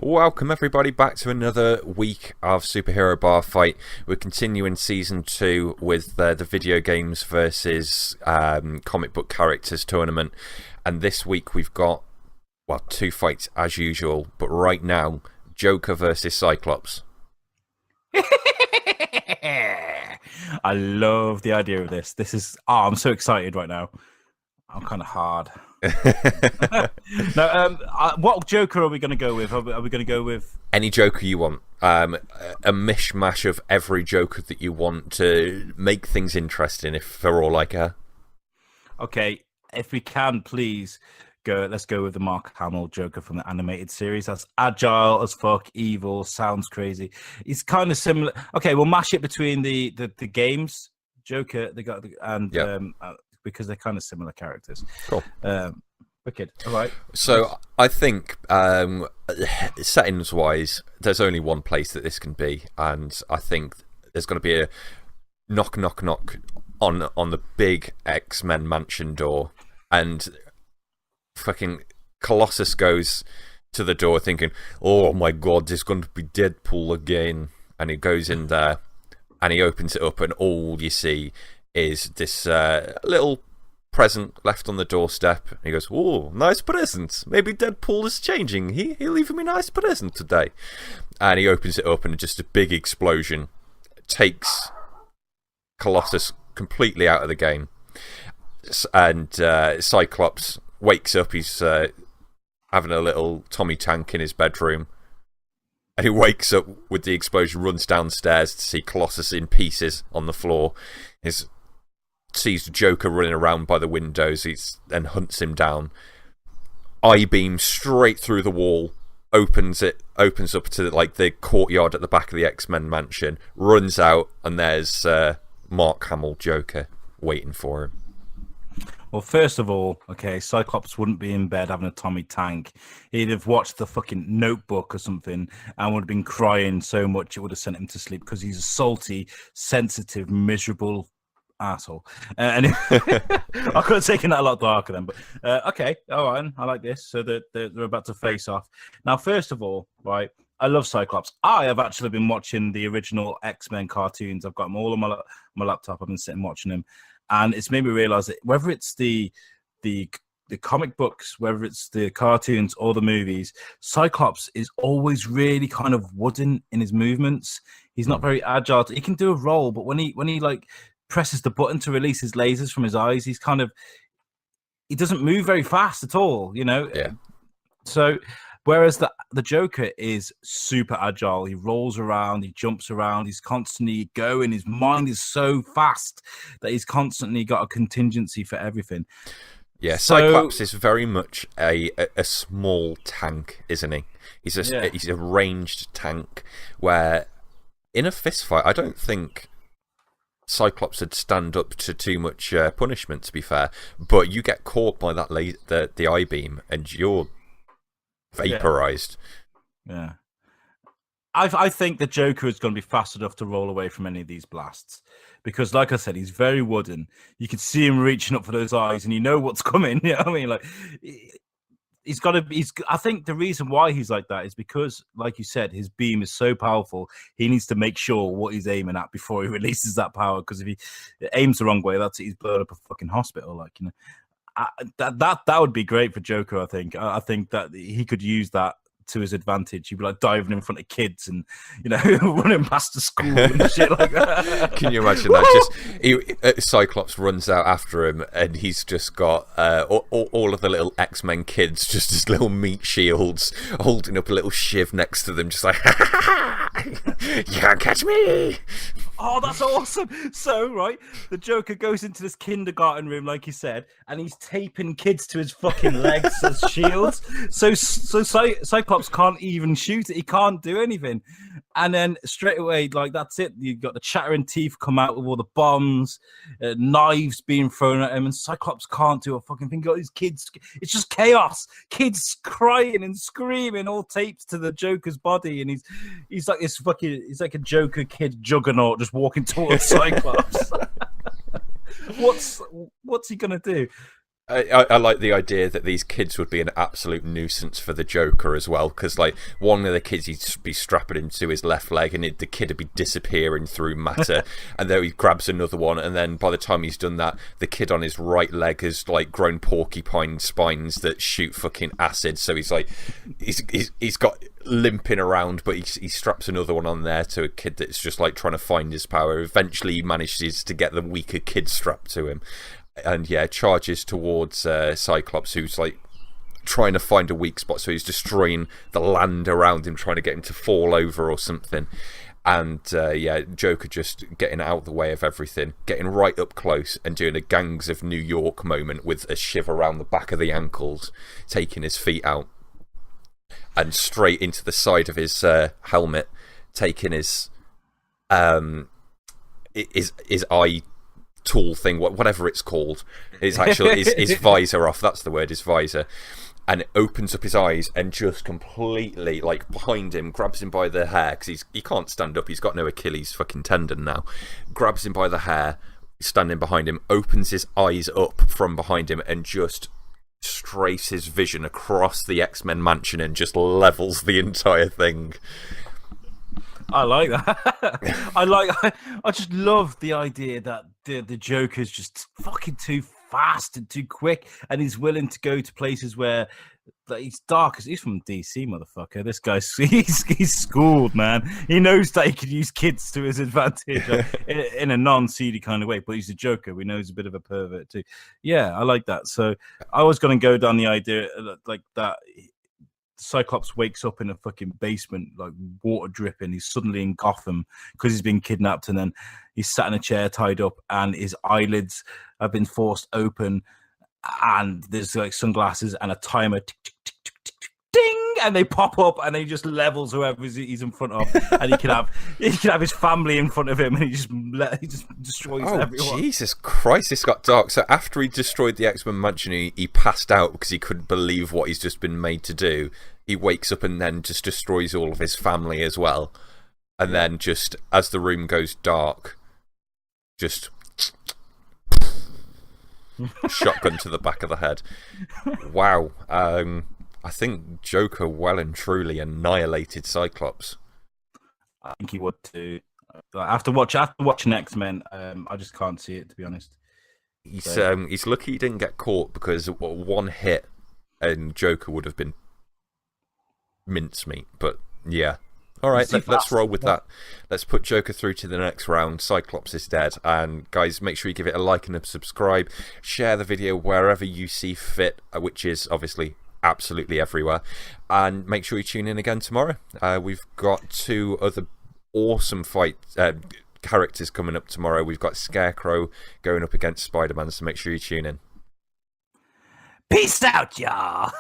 Welcome everybody back to another week of Superhero Bar Fight. We're continuing season 2 with the video games versus comic book characters tournament, and this week we've got, well, 2 fights as usual, but right now, Joker versus Cyclops. I love the idea of this. I'm so excited right now. I'm kind of hard. No, what Joker are we going to go with? Are we going to go with any Joker you want? A mishmash of every Joker that you want to make things interesting. If they're all like her. Okay, if we can, please go. Let's go with the Mark Hamill Joker from the animated series. That's agile as fuck, evil, sounds crazy. It's kind of similar. Okay, we'll mash it between the games Joker because they're kind of similar characters. Cool. Wicked. All right. So I think settings-wise, there's only one place that this can be, and I think there's going to be a knock, knock, knock on the big X-Men mansion door, and fucking Colossus goes to the door thinking, "Oh my God, there's going to be Deadpool again," and he goes in there, and he opens it up, and all you see is this little present left on the doorstep. And he goes, "Oh, nice present. Maybe Deadpool is changing. He'll leave me a nice present today." And he opens it up, and just a big explosion takes Colossus completely out of the game. And Cyclops wakes up. He's having a little Tommy Tank in his bedroom. And he wakes up with the explosion, runs downstairs to see Colossus in pieces on the floor. Sees the Joker running around by the windows and hunts him down. I-beam straight through the wall, opens up to like the courtyard at the back of the X-Men mansion, runs out, and there's Mark Hamill Joker waiting for him. Well, first of all, okay, Cyclops wouldn't be in bed having a Tommy Tank. He'd have watched the fucking Notebook or something and would have been crying so much it would have sent him to sleep, because he's a salty, sensitive, miserable asshole. And I could have taken that a lot darker then, but okay, all right, I like this. So they're about to face off. Now, first of all, right, I love Cyclops. I have actually been watching the original X-Men cartoons. I've got them all on my laptop. I've been sitting watching them, and it's made me realize that whether it's the comic books, whether it's the cartoons or the movies, Cyclops is always really kind of wooden in his movements. He's not very agile. He can do a roll, but when he like presses the button to release his lasers from his eyes, he doesn't move very fast at all, you know. Yeah. So whereas the Joker is super agile, he rolls around, he jumps around, he's constantly going. His mind is so fast that he's constantly got a contingency for everything. Yeah, Cyclops is very much a small tank, isn't he? He's a ranged tank where in a fist fight, I don't think Cyclops would stand up to too much punishment, to be fair, but you get caught by that the I-beam and you're vaporized. Yeah. I think the Joker is going to be fast enough to roll away from any of these blasts, because, like I said, he's very wooden. You can see him reaching up for those eyes, and you know what's coming. You know what I mean? Like, he's got to. I think the reason why he's like that is because, like you said, his beam is so powerful. He needs to make sure what he's aiming at before he releases that power. Because if he aims the wrong way, that's it. He's blown up a fucking hospital. Like, you know, that would be great for Joker. I think. I think that he could use that to his advantage. He'd be like diving in front of kids and, you know, running past the school and shit like that. Can you imagine that? Cyclops runs out after him, and he's just got all of the little X-Men kids just as little meat shields, holding up a little shiv next to them, just like, "You can't catch me." Oh, that's awesome. So, right, the Joker goes into this kindergarten room, like you said, and he's taping kids to his fucking legs as shields. So Cyclops can't even shoot it. He can't do anything. And then straight away, like, that's it. You've got the chattering teeth come out with all the bombs, knives being thrown at him, and Cyclops can't do a fucking thing. You got these kids. It's just chaos. Kids crying and screaming, all taped to the Joker's body, and he's like this fucking. He's like a Joker kid juggernaut just walking towards Cyclops. What's he gonna do? I like the idea that these kids would be an absolute nuisance for the Joker as well, because like one of the kids, he'd be strapping him to his left leg, and the kid would be disappearing through matter, and then he grabs another one, and then by the time he's done that, the kid on his right leg has like grown porcupine spines that shoot fucking acid, so he's like he's got limping around, but he straps another one on there to a kid that's just like trying to find his power. Eventually he manages to get the weaker kid strapped to him, and yeah, charges towards Cyclops, who's like trying to find a weak spot, so he's destroying the land around him, trying to get him to fall over or something. And yeah, Joker just getting out of the way of everything, getting right up close and doing a Gangs of New York moment with a shiver around the back of the ankles, taking his feet out and straight into the side of his helmet, taking his eye tool thing, whatever it's called, his visor off. That's the word, his visor, and it opens up his eyes and just completely, like, behind him, grabs him by the hair, because he can't stand up, he's got no Achilles fucking tendon now, grabs him by the hair, standing behind him, opens his eyes up from behind him, and just strays his vision across the X-Men mansion and just levels the entire thing. I like that. I just love the idea that the Joker's just fucking too fast and too quick, and he's willing to go to places where, like, he's dark. He's from DC, motherfucker. This guy's he's schooled, man. He knows that he could use kids to his advantage, in a non-seedy kind of way. But he's a Joker. We know he's a bit of a pervert too. Yeah, I like that. So I was going to go down the idea like that. Cyclops wakes up in a fucking basement, like water dripping. He's suddenly in Gotham because he's been kidnapped, and then he's sat in a chair tied up, and his eyelids have been forced open, and there's like sunglasses and a timer, tick, tick, tick, tick, tick, tick, ding, and they pop up, and he just levels whoever he's in front of, and he can have his family in front of him, and he just destroys everyone. Jesus Christ, this got dark. So after he destroyed the X-Men mansion, he passed out because he couldn't believe what he's just been made to do. He wakes up and then just destroys all of his family as well, and then just as the room goes dark, just shotgun to the back of the head. Wow. I think Joker well and truly annihilated Cyclops. I think he would too. After watching X-Men, I just can't see it, to be honest. He's lucky he didn't get caught, because one hit and Joker would have been mincemeat. But yeah. All right, let's roll with that. Let's put Joker through to the next round. Cyclops is dead. And guys, make sure you give it a like and a subscribe. Share the video wherever you see fit, which is obviously absolutely everywhere. And make sure you tune in again tomorrow. We've got 2 other awesome characters coming up tomorrow. We've got Scarecrow going up against Spider-Man, so make sure you tune in. Peace out, y'all.